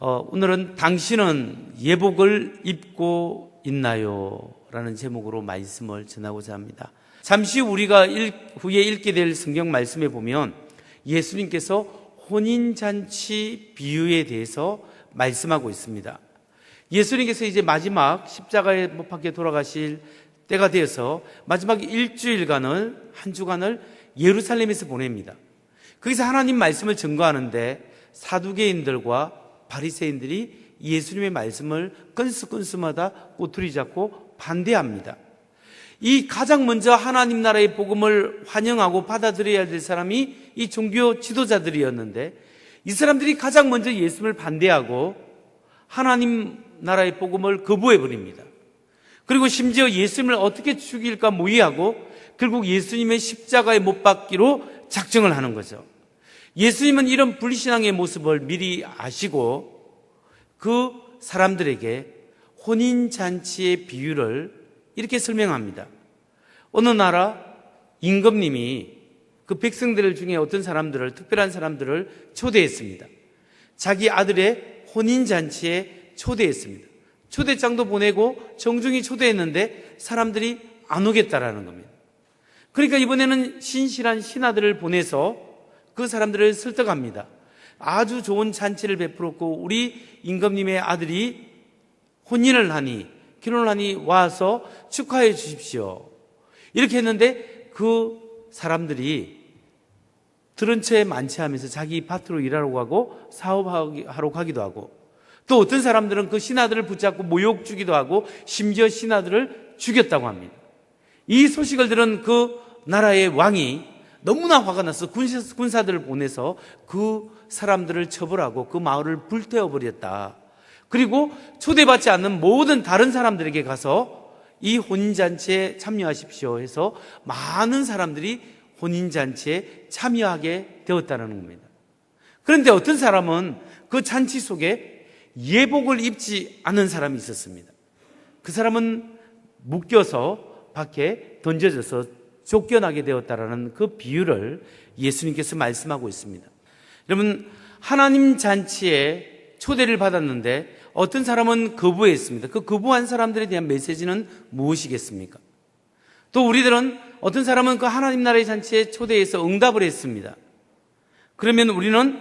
오늘은 당신은 예복을 입고 있나요? 라는 제목으로 말씀을 전하고자 합니다. 잠시 우리가 후에 읽게 될 성경 말씀에 보면 예수님께서 혼인잔치 비유에 대해서 말씀하고 있습니다. 예수님께서 이제 마지막 십자가에 못 박혀 돌아가실 때가 되어서 마지막 일주일간을, 한 주간을 예루살렘에서 보냅니다. 거기서 하나님 말씀을 증거하는데 사두개인들과 바리새인들이 예수님의 말씀을 건수건수마다 꼬투리 잡고 반대합니다. 이 가장 먼저 하나님 나라의 복음을 환영하고 받아들여야 될 사람이 이 종교 지도자들이었는데, 이 사람들이 가장 먼저 예수님을 반대하고 하나님 나라의 복음을 거부해버립니다. 그리고 심지어 예수님을 어떻게 죽일까 모의하고 결국 예수님의 십자가에 못 박기로 작정을 하는 거죠. 예수님은 이런 불신앙의 모습을 미리 아시고 그 사람들에게 혼인잔치의 비유를 이렇게 설명합니다. 어느 나라 임금님이 그 백성들 중에 어떤 사람들을, 특별한 사람들을 초대했습니다. 자기 아들의 혼인잔치에 초대했습니다. 초대장도 보내고 정중히 초대했는데 사람들이 안 오겠다라는 겁니다. 그러니까 이번에는 신실한 신하들을 보내서 그 사람들을 설득합니다. 아주 좋은 잔치를 베풀었고 우리 임금님의 아들이 혼인을 하니, 결혼을 하니 와서 축하해 주십시오. 이렇게 했는데 그 사람들이 들은 채 만취하면서 자기 밭으로 일하러 가고 사업하러 가기도 하고, 또 어떤 사람들은 그 신하들을 붙잡고 모욕 주기도 하고 심지어 신하들을 죽였다고 합니다. 이 소식을 들은 그 나라의 왕이 너무나 화가 나서 군사들을 보내서 그 사람들을 처벌하고 그 마을을 불태워버렸다. 그리고 초대받지 않는 모든 다른 사람들에게 가서 이 혼인잔치에 참여하십시오 해서 많은 사람들이 혼인잔치에 참여하게 되었다는 겁니다. 그런데 어떤 사람은 그 잔치 속에 예복을 입지 않은 사람이 있었습니다. 그 사람은 묶여서 밖에 던져져서 쫓겨나게 되었다라는 그 비유를 예수님께서 말씀하고 있습니다. 여러분, 하나님 잔치에 초대를 받았는데 어떤 사람은 거부했습니다. 그 거부한 사람들에 대한 메시지는 무엇이겠습니까? 또 우리들은 어떤 사람은 그 하나님 나라의 잔치에 초대해서 응답을 했습니다. 그러면 우리는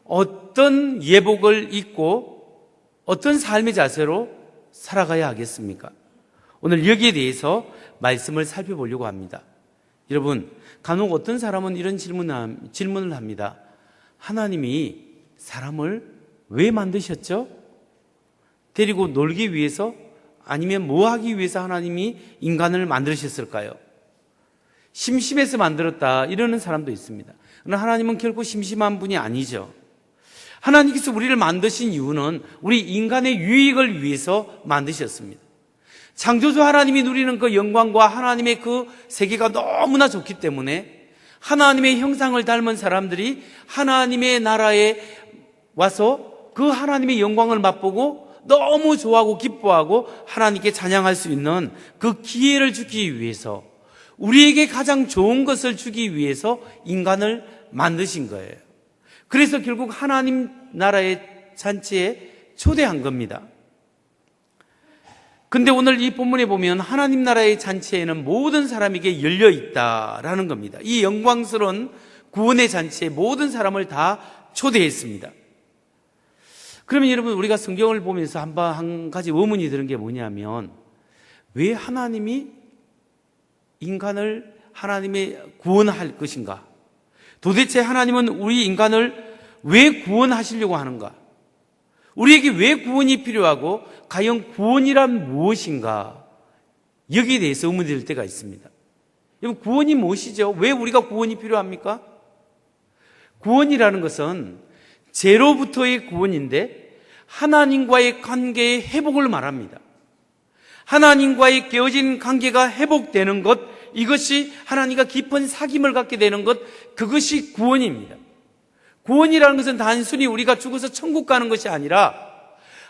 어떤 예복을 입고 어떤 삶의 자세로 살아가야 하겠습니까? 오늘 여기에 대해서 말씀을 살펴보려고 합니다. 여러분, 간혹 어떤 사람은 이런 질문을 합니다. 하나님이 사람을 왜 만드셨죠? 데리고 놀기 위해서? 아니면 뭐 하기 위해서 하나님이 인간을 만드셨을까요? 심심해서 만들었다 이러는 사람도 있습니다. 그러나 하나님은 결코 심심한 분이 아니죠. 하나님께서 우리를 만드신 이유는 우리 인간의 유익을 위해서 만드셨습니다. 창조주 하나님이 누리는 그 영광과 하나님의 그 세계가 너무나 좋기 때문에 하나님의 형상을 닮은 사람들이 하나님의 나라에 와서 그 하나님의 영광을 맛보고 너무 좋아하고 기뻐하고 하나님께 찬양할 수 있는 그 기회를 주기 위해서, 우리에게 가장 좋은 것을 주기 위해서 인간을 만드신 거예요. 그래서 결국 하나님 나라의 잔치에 초대한 겁니다. 근데 오늘 이 본문에 보면 하나님 나라의 잔치에는 모든 사람에게 열려 있다라는 겁니다. 이 영광스러운 구원의 잔치에 모든 사람을 다 초대했습니다. 그러면 여러분, 우리가 성경을 보면서 한 가지 의문이 드는 게 뭐냐면, 왜 하나님이 인간을 하나님의 구원할 것인가? 도대체 하나님은 우리 인간을 왜 구원하시려고 하는가? 우리에게 왜 구원이 필요하고 과연 구원이란 무엇인가? 여기에 대해서 의문이 들 때가 있습니다. 여러분, 구원이 무엇이죠? 왜 우리가 구원이 필요합니까? 구원이라는 것은 죄로부터의 구원인데 하나님과의 관계의 회복을 말합니다. 하나님과의 깨어진 관계가 회복되는 것, 이것이 하나님과 깊은 사귐을 갖게 되는 것, 그것이 구원입니다. 구원이라는 것은 단순히 우리가 죽어서 천국 가는 것이 아니라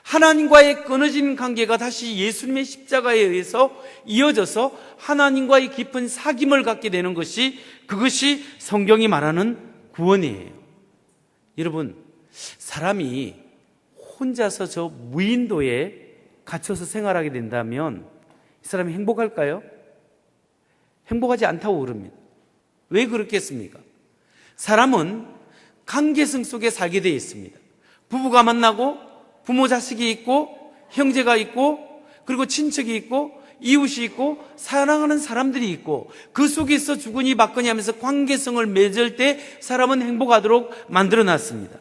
하나님과의 끊어진 관계가 다시 예수님의 십자가에 의해서 이어져서 하나님과의 깊은 사귐을 갖게 되는 것이, 그것이 성경이 말하는 구원이에요. 여러분, 사람이 혼자서 저 무인도에 갇혀서 생활하게 된다면 이 사람이 행복할까요? 행복하지 않다고 그럽니다. 왜 그렇겠습니까? 사람은 관계성 속에 살게 되어 있습니다. 부부가 만나고 부모 자식이 있고 형제가 있고 그리고 친척이 있고 이웃이 있고 사랑하는 사람들이 있고 그 속에서 주거니 받거니 하면서 관계성을 맺을 때 사람은 행복하도록 만들어놨습니다.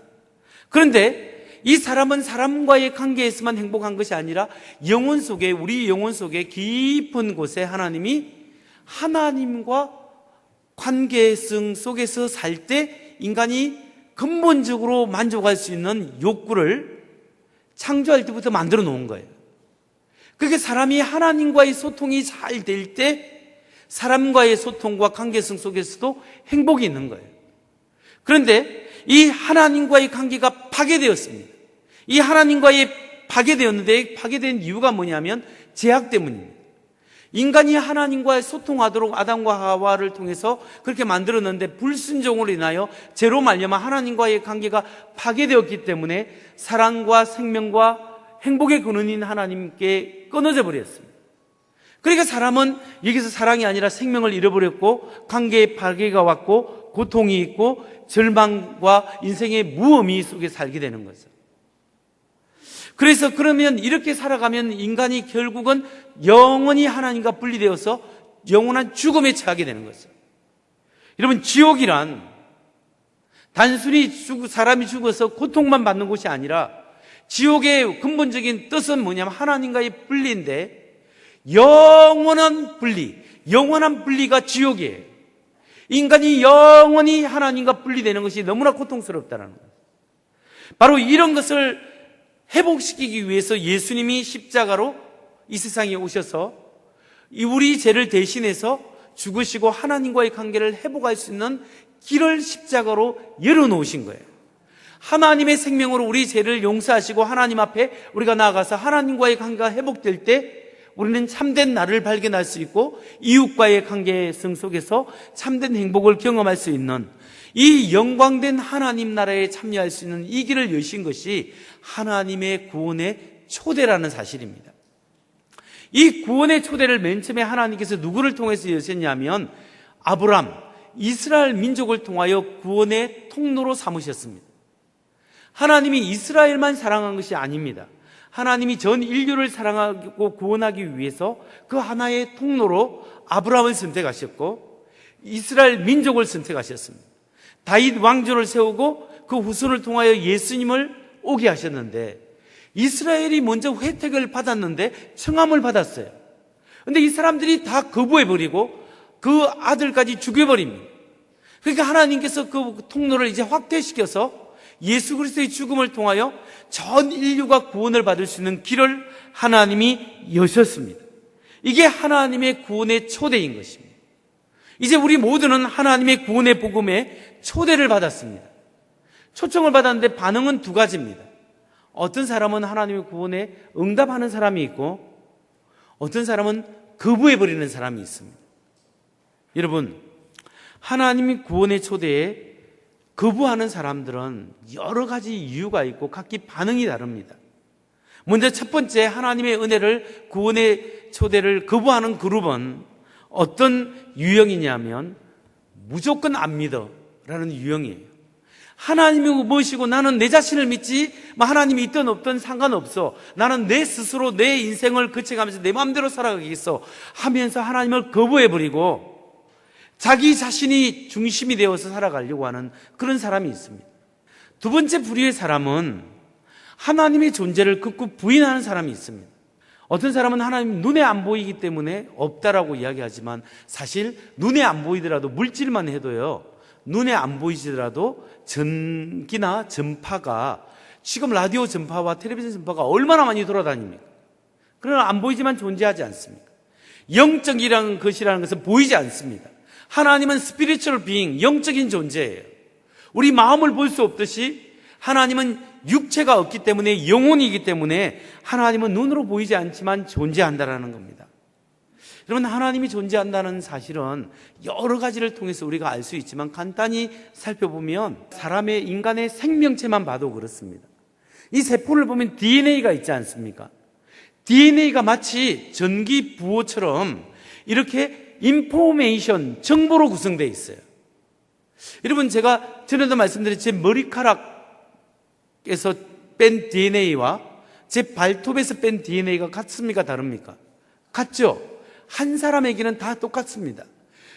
그런데 이 사람은 사람과의 관계에서만 행복한 것이 아니라 영혼 속에, 우리 영혼 속에 깊은 곳에 하나님이 하나님과 관계성 속에서 살 때 인간이 근본적으로 만족할 수 있는 욕구를 창조할 때부터 만들어 놓은 거예요. 그렇게 사람이 하나님과의 소통이 잘 될 때 사람과의 소통과 관계성 속에서도 행복이 있는 거예요. 그런데 이 하나님과의 관계가 파괴되었습니다. 이 하나님과의 파괴되었는데 파괴된 이유가 뭐냐면 죄악 때문입니다. 인간이 하나님과 소통하도록 아담과 하와를 통해서 그렇게 만들었는데 불순종으로 인하여 죄로 말미암아 하나님과의 관계가 파괴되었기 때문에 사랑과 생명과 행복의 근원인 하나님께 끊어져 버렸습니다. 그러니까 사람은 여기서 사랑이 아니라 생명을 잃어버렸고 관계의 파괴가 왔고 고통이 있고 절망과 인생의 무의미 속에 살게 되는 거죠. 그래서 그러면 이렇게 살아가면 인간이 결국은 영원히 하나님과 분리되어서 영원한 죽음에 처하게 되는 거죠. 여러분, 지옥이란 단순히 사람이 죽어서 고통만 받는 곳이 아니라 지옥의 근본적인 뜻은 뭐냐면 하나님과의 분리인데 영원한 분리가 지옥이에요. 인간이 영원히 하나님과 분리되는 것이 너무나 고통스럽다는 거예요. 바로 이런 것을 회복시키기 위해서 예수님이 십자가로 이 세상에 오셔서 우리 죄를 대신해서 죽으시고 하나님과의 관계를 회복할 수 있는 길을 십자가로 열어놓으신 거예요. 하나님의 생명으로 우리 죄를 용서하시고 하나님 앞에 우리가 나아가서 하나님과의 관계가 회복될 때 우리는 참된 나를 발견할 수 있고 이웃과의 관계성 속에서 참된 행복을 경험할 수 있는 이 영광된 하나님 나라에 참여할 수 있는 이 길을 여신 것이 하나님의 구원의 초대라는 사실입니다. 이 구원의 초대를 맨 처음에 하나님께서 누구를 통해서 여셨냐면 아브람, 이스라엘 민족을 통하여 구원의 통로로 삼으셨습니다. 하나님이 이스라엘만 사랑한 것이 아닙니다. 하나님이 전 인류를 사랑하고 구원하기 위해서 그 하나의 통로로 아브람을 선택하셨고 이스라엘 민족을 선택하셨습니다. 다윗 왕조를 세우고 그 후손을 통하여 예수님을 오게 하셨는데 이스라엘이 먼저 혜택을 받았는데 청함을 받았어요. 그런데 이 사람들이 다 거부해버리고 그 아들까지 죽여버립니다. 그러니까 하나님께서 그 통로를 이제 확대시켜서 예수 그리스도의 죽음을 통하여 전 인류가 구원을 받을 수 있는 길을 하나님이 여셨습니다. 이게 하나님의 구원의 초대인 것입니다. 이제 우리 모두는 하나님의 구원의 복음에 초대를 받았습니다. 초청을 받았는데 반응은 두 가지입니다. 어떤 사람은 하나님의 구원에 응답하는 사람이 있고 어떤 사람은 거부해버리는 사람이 있습니다. 여러분, 하나님의 구원의 초대에 거부하는 사람들은 여러 가지 이유가 있고 각기 반응이 다릅니다. 먼저 첫 번째, 하나님의 은혜를 구원의 초대를 거부하는 그룹은 어떤 유형이냐면 무조건 안 믿어 라는 유형이에요. 하나님이 무엇이고 나는 내 자신을 믿지 하나님이 있든 없든 상관없어. 나는 내 스스로 내 인생을 거쳐가면서 내 마음대로 살아가겠어 하면서 하나님을 거부해버리고 자기 자신이 중심이 되어서 살아가려고 하는 그런 사람이 있습니다. 두 번째 부류의 사람은 하나님의 존재를 극구 부인하는 사람이 있습니다. 어떤 사람은 하나님 눈에 안 보이기 때문에 없다라고 이야기하지만 사실 눈에 안 보이더라도 물질만 해도요, 눈에 안 보이시더라도 전기나 전파가 지금 라디오 전파와 텔레비전 전파가 얼마나 많이 돌아다닙니까? 그러나 안 보이지만 존재하지 않습니까? 영적이라는 것이라는 것은 보이지 않습니다. 하나님은 스피리추얼 비잉, 영적인 존재예요. 우리 마음을 볼 수 없듯이 하나님은 육체가 없기 때문에 영혼이기 때문에 하나님은 눈으로 보이지 않지만 존재한다라는 겁니다. 여러분, 하나님이 존재한다는 사실은 여러 가지를 통해서 우리가 알 수 있지만 간단히 살펴보면 사람의 인간의 생명체만 봐도 그렇습니다. 이 세포를 보면 DNA가 있지 않습니까? DNA가 마치 전기 부호처럼 이렇게 인포메이션, 정보로 구성되어 있어요. 여러분, 제가 전에도 말씀드린 제 머리카락에서 뺀 DNA와 제 발톱에서 뺀 DNA가 같습니까? 다릅니까? 같죠? 한 사람에게는 다 똑같습니다.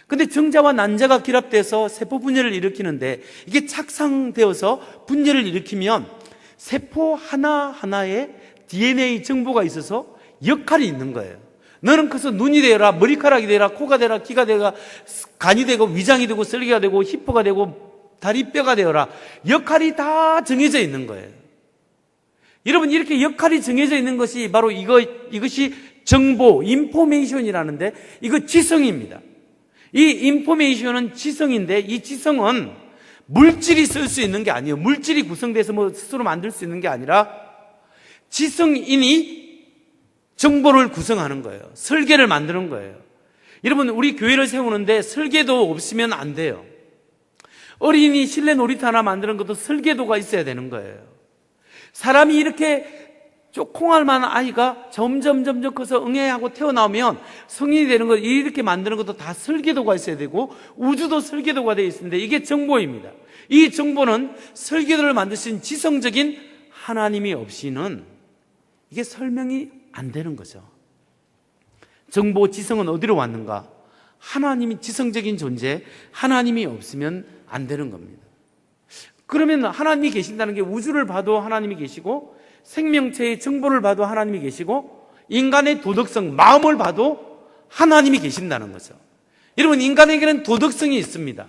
근데 정자와 난자가 결합돼서 세포 분열을 일으키는데 이게 착상되어서 분열을 일으키면 세포 하나하나에 DNA 정보가 있어서 역할이 있는 거예요. 너는 커서 눈이 되라, 머리카락이 되라, 코가 되라, 귀가 되라, 간이 되고 위장이 되고 설계가 되고 히포가 되고 다리뼈가 되어라. 역할이 다 정해져 있는 거예요. 여러분, 이렇게 역할이 정해져 있는 것이 바로 이것이 정보, 인포메이션이라는데 이거 지성입니다. 이 인포메이션은 지성인데 이 지성은 물질이 쓸 수 있는 게 아니에요. 물질이 구성돼서 뭐 스스로 만들 수 있는 게 아니라 지성인이 정보를 구성하는 거예요. 설계를 만드는 거예요. 여러분, 우리 교회를 세우는데 설계도 없으면 안 돼요. 어린이 실내 놀이터 하나 만드는 것도 설계도가 있어야 되는 거예요. 사람이 이렇게 콩알만한 아이가 점점 커서 응애하고 태어나오면 성인이 되는 것, 이렇게 만드는 것도 다 설계도가 있어야 되고 우주도 설계도가 되어 있습니다. 이게 정보입니다. 이 정보는 설계도를 만드신 지성적인 하나님이 없이는 이게 설명이 안 되는 거죠. 정보, 지성은 어디로 왔는가? 하나님이 지성적인 존재, 하나님이 없으면 안 되는 겁니다. 그러면 하나님이 계신다는 게 우주를 봐도 하나님이 계시고 생명체의 정보를 봐도 하나님이 계시고 인간의 도덕성, 마음을 봐도 하나님이 계신다는 거죠. 여러분, 인간에게는 도덕성이 있습니다.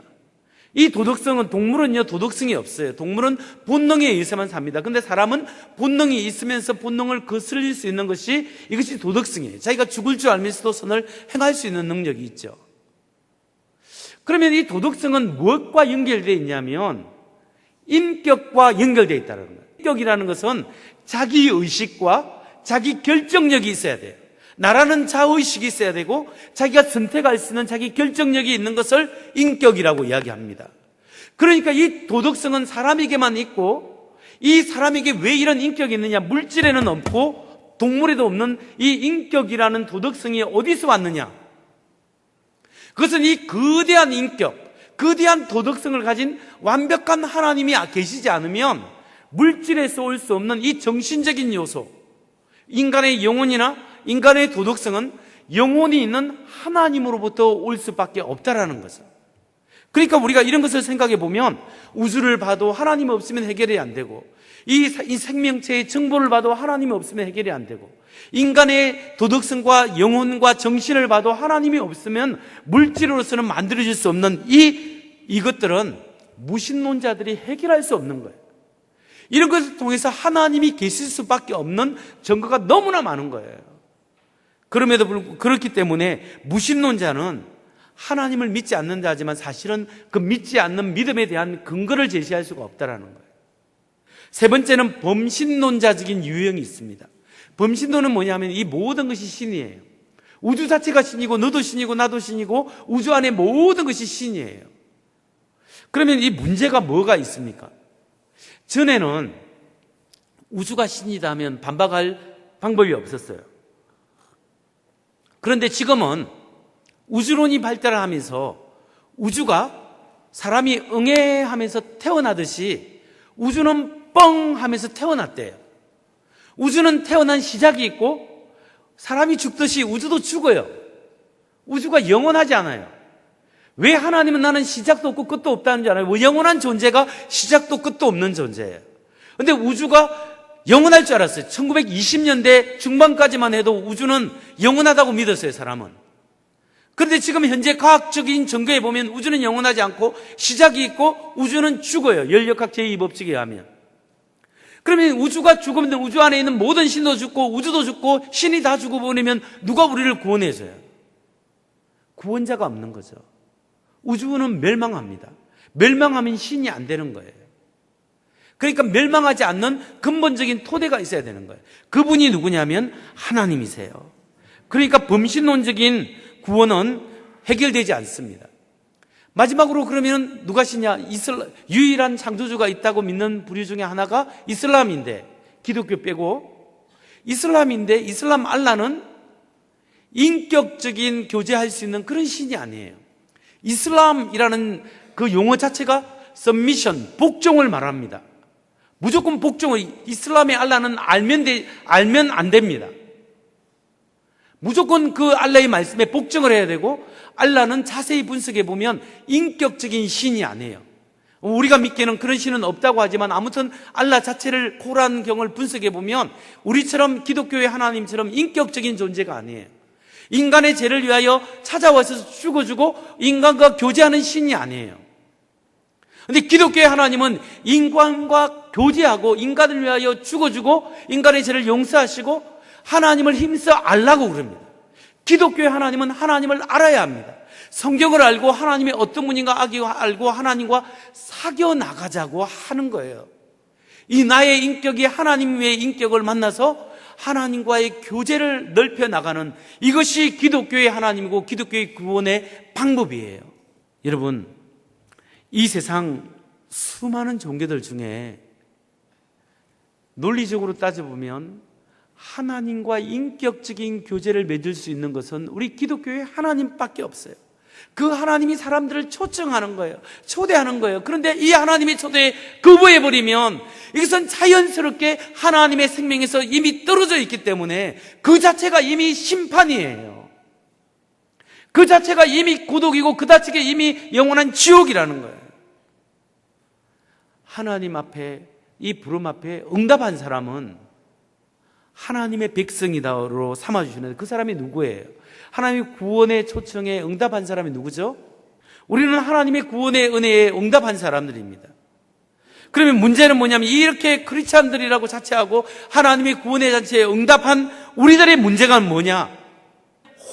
이 도덕성은, 동물은요 도덕성이 없어요. 동물은 본능에 의해서만 삽니다. 근데 사람은 본능이 있으면서 본능을 거슬릴 수 있는 것이, 이것이 도덕성이에요. 자기가 죽을 줄 알면서도 선을 행할 수 있는 능력이 있죠. 그러면 이 도덕성은 무엇과 연결되어 있냐면 인격과 연결되어 있다는 거예요. 인격이라는 것은 자기 의식과 자기 결정력이 있어야 돼요. 나라는 자의식이 있어야 되고 자기가 선택할 수 있는 자기 결정력이 있는 것을 인격이라고 이야기합니다. 그러니까 이 도덕성은 사람에게만 있고, 이 사람에게 왜 이런 인격이 있느냐? 물질에는 없고 동물에도 없는 이 인격이라는 도덕성이 어디서 왔느냐? 그것은 이 거대한 인격, 거대한 도덕성을 가진 완벽한 하나님이 계시지 않으면 물질에서 올 수 없는 이 정신적인 요소, 인간의 영혼이나 인간의 도덕성은 영혼이 있는 하나님으로부터 올 수밖에 없다라는 거죠. 그러니까 우리가 이런 것을 생각해 보면 우주를 봐도 하나님 없으면 해결이 안 되고, 이 생명체의 정보를 봐도 하나님이 없으면 해결이 안 되고, 인간의 도덕성과 영혼과 정신을 봐도 하나님이 없으면 물질로서는 만들어질 수 없는 이것들은 무신론자들이 해결할 수 없는 거예요. 이런 것을 통해서 하나님이 계실 수밖에 없는 증거가 너무나 많은 거예요. 그럼에도 불구하고 그렇기 때문에 무신론자는 하나님을 믿지 않는다 하지만 사실은 그 믿지 않는 믿음에 대한 근거를 제시할 수가 없다라는 거예요. 세 번째는 범신론자적인 유형이 있습니다. 범신론은 뭐냐면 이 모든 것이 신이에요. 우주 자체가 신이고 너도 신이고 나도 신이고 우주 안에 모든 것이 신이에요. 그러면 이 문제가 뭐가 있습니까? 전에는 우주가 신이다 하면 반박할 방법이 없었어요. 그런데 지금은 우주론이 발달을 하면서 우주가 사람이 응애하면서 태어나듯이 우주는 뻥 하면서 태어났대요. 우주는 태어난 시작이 있고 사람이 죽듯이 우주도 죽어요. 우주가 영원하지 않아요. 왜 하나님은 나는 시작도 없고 끝도 없다는 줄 알아요? 영원한 존재가 시작도 끝도 없는 존재예요. 근데 우주가 영원할 줄 알았어요. 1920년대 중반까지만 해도 우주는 영원하다고 믿었어요, 사람은. 그런데 지금 현재 과학적인 증거에 보면 우주는 영원하지 않고 시작이 있고 우주는 죽어요. 연력학 제2법칙에 의하면. 그러면 우주가 죽으면 우주 안에 있는 모든 신도 죽고 우주도 죽고 신이 다 죽어버리면 누가 우리를 구원해줘요? 구원자가 없는 거죠. 우주는 멸망합니다. 멸망하면 신이 안 되는 거예요. 그러니까 멸망하지 않는 근본적인 토대가 있어야 되는 거예요. 그분이 누구냐면 하나님이세요. 그러니까 범신론적인 구원은 해결되지 않습니다. 마지막으로 그러면 누가 신이냐? 유일한 창조주가 있다고 믿는 부류 중에 하나가 이슬람인데, 기독교 빼고 이슬람인데 이슬람 알라는 인격적인 교제할 수 있는 그런 신이 아니에요. 이슬람이라는 그 용어 자체가 submission, 복종을 말합니다. 무조건 복종을, 이슬람의 알라는 알면 안 됩니다. 무조건 그 알라의 말씀에 복종을 해야 되고, 알라는 자세히 분석해 보면 인격적인 신이 아니에요. 우리가 믿기에는 그런 신은 없다고 하지만 아무튼 알라 자체를 코란경을 분석해 보면 우리처럼 기독교의 하나님처럼 인격적인 존재가 아니에요. 인간의 죄를 위하여 찾아와서 죽어주고 인간과 교제하는 신이 아니에요. 그런데 기독교의 하나님은 인간과 교제하고 인간을 위하여 죽어주고 인간의 죄를 용서하시고 하나님을 힘써 알라고 그럽니다. 기독교의 하나님은 하나님을 알아야 합니다. 성경을 알고 하나님의 어떤 분인가 알고 하나님과 사겨 나가자고 하는 거예요. 이 나의 인격이 하나님의 인격을 만나서 하나님과의 교제를 넓혀 나가는, 이것이 기독교의 하나님이고 기독교의 구원의 방법이에요. 여러분, 이 세상 수많은 종교들 중에 논리적으로 따져보면 하나님과 인격적인 교제를 맺을 수 있는 것은 우리 기독교의 하나님밖에 없어요. 그 하나님이 사람들을 초청하는 거예요. 초대하는 거예요. 그런데 이 하나님의 초대에 거부해버리면 이것은 자연스럽게 하나님의 생명에서 이미 떨어져 있기 때문에 그 자체가 이미 심판이에요. 그 자체가 이미 고독이고 그 자체가 이미 영원한 지옥이라는 거예요. 하나님 앞에, 이 부름 앞에 응답한 사람은 하나님의 백성이다로 삼아주시는데 그 사람이 누구예요? 하나님의 구원의 초청에 응답한 사람이 누구죠? 우리는 하나님의 구원의 은혜에 응답한 사람들입니다. 그러면 문제는 뭐냐면 이렇게 크리스찬들이라고 자체하고 하나님의 구원의 잔치에 응답한 우리들의 문제가 뭐냐?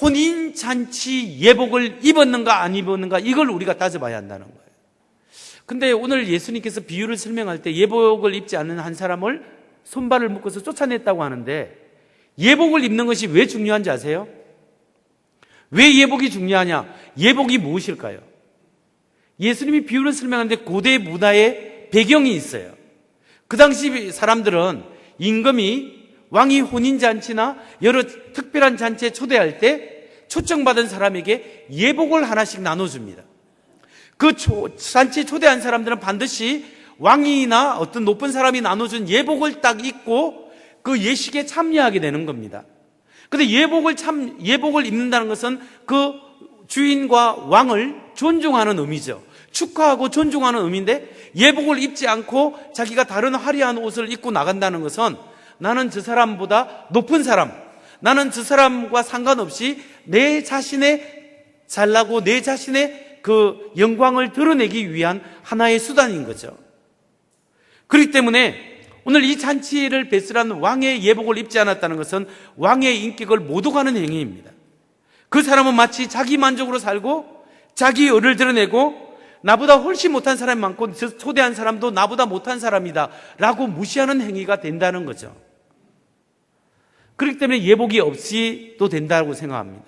혼인잔치 예복을 입었는가 안 입었는가, 이걸 우리가 따져봐야 한다는 거예요. 근데 오늘 예수님께서 비유를 설명할 때 예복을 입지 않는 한 사람을 손발을 묶어서 쫓아냈다고 하는데, 예복을 입는 것이 왜 중요한지 아세요? 왜 예복이 중요하냐? 예복이 무엇일까요? 예수님이 비유를 설명하는데 고대 문화의 배경이 있어요. 그 당시 사람들은 임금이 왕이 혼인잔치나 여러 특별한 잔치에 초대할 때 초청받은 사람에게 예복을 하나씩 나눠줍니다. 그 잔치에 초대한 사람들은 반드시 왕이나 어떤 높은 사람이 나눠준 예복을 딱 입고 그 예식에 참여하게 되는 겁니다. 근데 예복을 입는다는 것은 그 주인과 왕을 존중하는 의미죠. 축하하고 존중하는 의미인데, 예복을 입지 않고 자기가 다른 화려한 옷을 입고 나간다는 것은 나는 저 사람보다 높은 사람, 나는 저 사람과 상관없이 내 자신의 잘나고 내 자신의 그 영광을 드러내기 위한 하나의 수단인 거죠. 그렇기 때문에 오늘 이 잔치를 배설한 왕의 예복을 입지 않았다는 것은 왕의 인격을 모독하는 행위입니다. 그 사람은 마치 자기 만족으로 살고 자기 의를 드러내고 나보다 훨씬 못한 사람이 많고 초대한 사람도 나보다 못한 사람이다 라고 무시하는 행위가 된다는 거죠. 그렇기 때문에 예복이 없이도 된다고 생각합니다.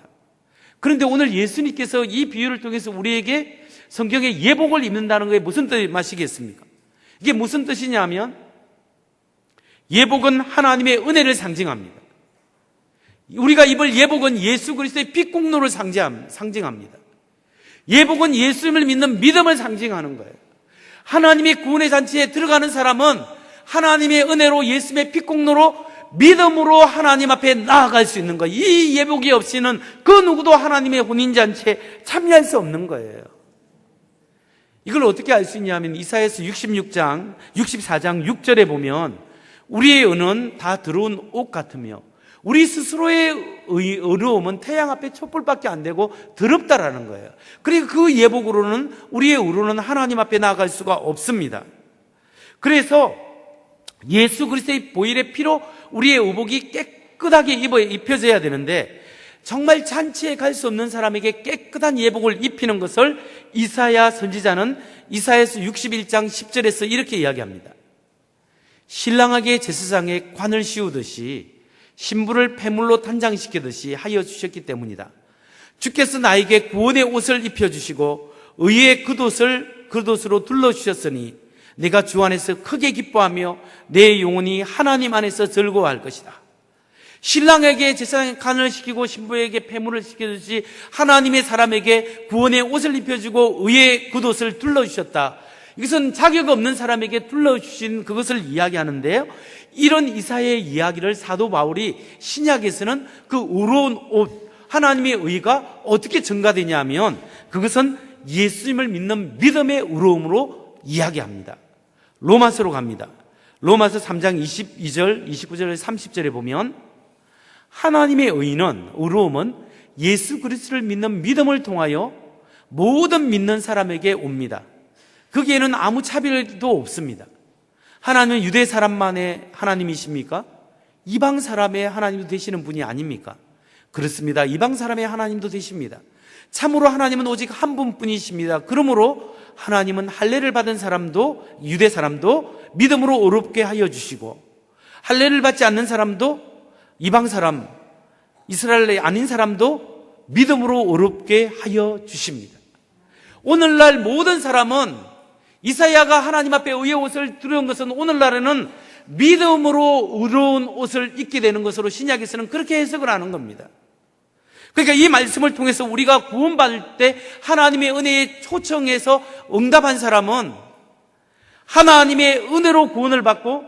그런데 오늘 예수님께서 이 비유를 통해서 우리에게 성경에 예복을 입는다는 것에 무슨 뜻이겠습니까? 이게 무슨 뜻이냐면, 예복은 하나님의 은혜를 상징합니다. 우리가 입을 예복은 예수 그리스도의 핏공로를 상징합니다. 예복은 예수님을 믿는 믿음을 상징하는 거예요. 하나님의 구원의 잔치에 들어가는 사람은 하나님의 은혜로 예수님의 핏공로로 믿음으로 하나님 앞에 나아갈 수 있는 거예요. 이 예복이 없이는 그 누구도 하나님의 혼인잔치에 참여할 수 없는 거예요. 이걸 어떻게 알 수 있냐면 이사야서 64장 6절에 보면 우리의 의는 다 더러운 옷 같으며 우리 스스로의 의로움은 태양 앞에 촛불밖에 안 되고 더럽다라는 거예요. 그리고 그 예복으로는 우리의 의로는 하나님 앞에 나아갈 수가 없습니다. 그래서 예수 그리스도의 보혈의 피로 우리의 의복이 깨끗하게 입혀져야 되는데, 정말 잔치에 갈 수 없는 사람에게 깨끗한 예복을 입히는 것을 이사야 선지자는 이사야서 61장 10절에서 이렇게 이야기합니다. 신랑에게 제사장에 관을 씌우듯이 신부를 폐물로 단장시키듯이 하여 주셨기 때문이다. 주께서 나에게 구원의 옷을 입혀주시고 의의 겉옷으로 둘러주셨으니 내가 주 안에서 크게 기뻐하며 내 영혼이 하나님 안에서 즐거워할 것이다. 신랑에게 제사장의 간을 시키고 신부에게 폐물을 시켜주듯이 하나님의 사람에게 구원의 옷을 입혀주고 의의 겉옷을 둘러주셨다. 이것은 자격 없는 사람에게 둘러주신 그것을 이야기하는데요, 이런 이사야의 이야기를 사도 바울이 신약에서는 그 의로운 옷, 하나님의 의가 어떻게 증가되냐 하면 그것은 예수님을 믿는 믿음의 의로움으로 이야기합니다. 로마서로 갑니다. 로마서 3장 22절, 29절, 30절에 보면 하나님의 의는, 의로움은 예수 그리스도를 믿는 믿음을 통하여 모든 믿는 사람에게 옵니다. 거기에는 아무 차별도 없습니다. 하나님은 유대 사람만의 하나님이십니까? 이방 사람의 하나님도 되시는 분이 아닙니까? 그렇습니다. 이방 사람의 하나님도 되십니다. 참으로 하나님은 오직 한 분뿐이십니다. 그러므로 하나님은 할례를 받은 사람도, 유대 사람도 믿음으로 의롭게 하여 주시고, 할례를 받지 않는 사람도, 이방 사람, 이스라엘이 아닌 사람도 믿음으로 의롭게 하여 주십니다. 오늘날 모든 사람은, 이사야가 하나님 앞에 의의 옷을 두려운 것은 오늘날에는 믿음으로 의로운 옷을 입게 되는 것으로 신약에서는 그렇게 해석을 하는 겁니다. 그러니까 이 말씀을 통해서 우리가 구원받을 때 하나님의 은혜에 초청해서 응답한 사람은 하나님의 은혜로 구원을 받고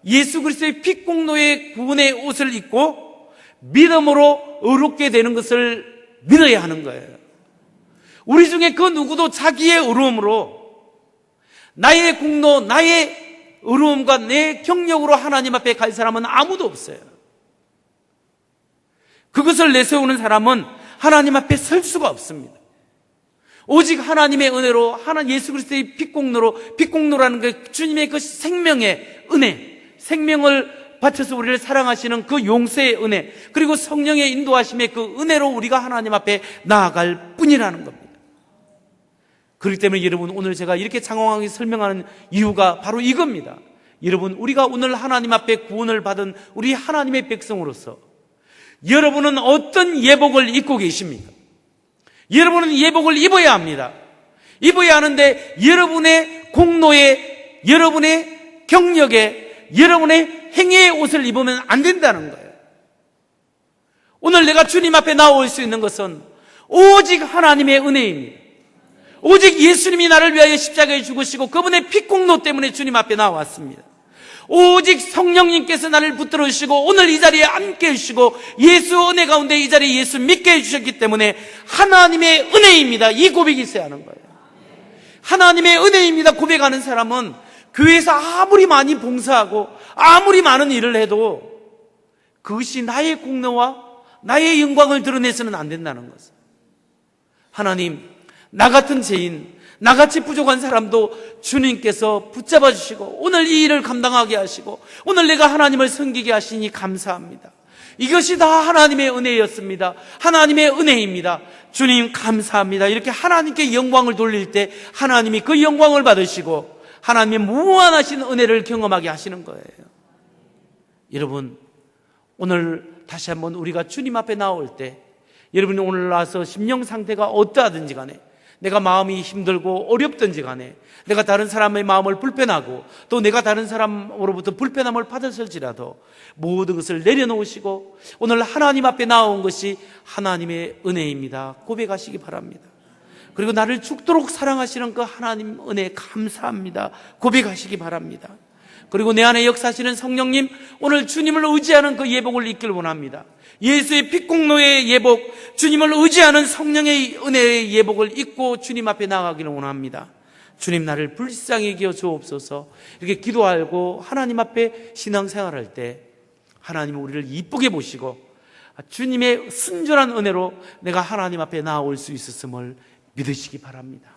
예수 그리스도의 핏공로의 구원의 옷을 입고 믿음으로 의롭게 되는 것을 믿어야 하는 거예요. 우리 중에 그 누구도 자기의 의로움으로, 나의 공로, 나의 의로움과 내 경력으로 하나님 앞에 갈 사람은 아무도 없어요. 그것을 내세우는 사람은 하나님 앞에 설 수가 없습니다. 오직 하나님의 은혜로, 예수 그리스도의 핏공로로, 핏공로라는 게 주님의 그 생명의 은혜, 생명을 바쳐서 우리를 사랑하시는 그 용서의 은혜, 그리고 성령의 인도하심의 그 은혜로 우리가 하나님 앞에 나아갈 뿐이라는 겁니다. 그렇기 때문에 여러분, 오늘 제가 이렇게 장황하게 설명하는 이유가 바로 이겁니다. 여러분, 우리가 오늘 하나님 앞에 구원을 받은 우리 하나님의 백성으로서 여러분은 어떤 예복을 입고 계십니까? 여러분은 예복을 입어야 합니다. 입어야 하는데 여러분의 공로에, 여러분의 경력에, 여러분의 행위의 옷을 입으면 안 된다는 거예요. 오늘 내가 주님 앞에 나올 수 있는 것은 오직 하나님의 은혜입니다. 오직 예수님이 나를 위하여 십자가에 죽으시고 그분의 핏공로 때문에 주님 앞에 나왔습니다. 오직 성령님께서 나를 붙들어 주시고 오늘 이 자리에 앉게 해주시고 예수 은혜 가운데 이 자리에 예수 믿게 해주셨기 때문에 하나님의 은혜입니다. 이 고백이 있어야 하는 거예요. 하나님의 은혜입니다 고백하는 사람은 교회에서 아무리 많이 봉사하고 아무리 많은 일을 해도 그것이 나의 공로와 나의 영광을 드러내서는 안 된다는 것을. 하나님, 나 같은 죄인, 나같이 부족한 사람도 주님께서 붙잡아 주시고 오늘 이 일을 감당하게 하시고 오늘 내가 하나님을 섬기게 하시니 감사합니다. 이것이 다 하나님의 은혜였습니다. 하나님의 은혜입니다. 주님 감사합니다. 이렇게 하나님께 영광을 돌릴 때 하나님이 그 영광을 받으시고 하나님의 무한하신 은혜를 경험하게 하시는 거예요. 여러분, 오늘 다시 한번 우리가 주님 앞에 나올 때 여러분이 오늘 나와서 심령 상태가 어떠하든지 간에, 내가 마음이 힘들고 어렵든지 간에, 내가 다른 사람의 마음을 불편하고 또 내가 다른 사람으로부터 불편함을 받았을지라도 모든 것을 내려놓으시고 오늘 하나님 앞에 나온 것이 하나님의 은혜입니다 고백하시기 바랍니다. 그리고 나를 죽도록 사랑하시는 그 하나님 은혜 감사합니다 고백하시기 바랍니다. 그리고 내 안에 역사하시는 성령님, 오늘 주님을 의지하는 그 예복을 입기를 원합니다. 예수의 핏공로의 예복, 주님을 의지하는 성령의 은혜의 예복을 입고 주님 앞에 나가기를 원합니다. 주님, 나를 불쌍히 여겨 주옵소서. 이렇게 기도하고 하나님 앞에 신앙생활할 때 하나님은 우리를 이쁘게 보시고 주님의 순전한 은혜로 내가 하나님 앞에 나올 수 있었음을 믿으시기 바랍니다.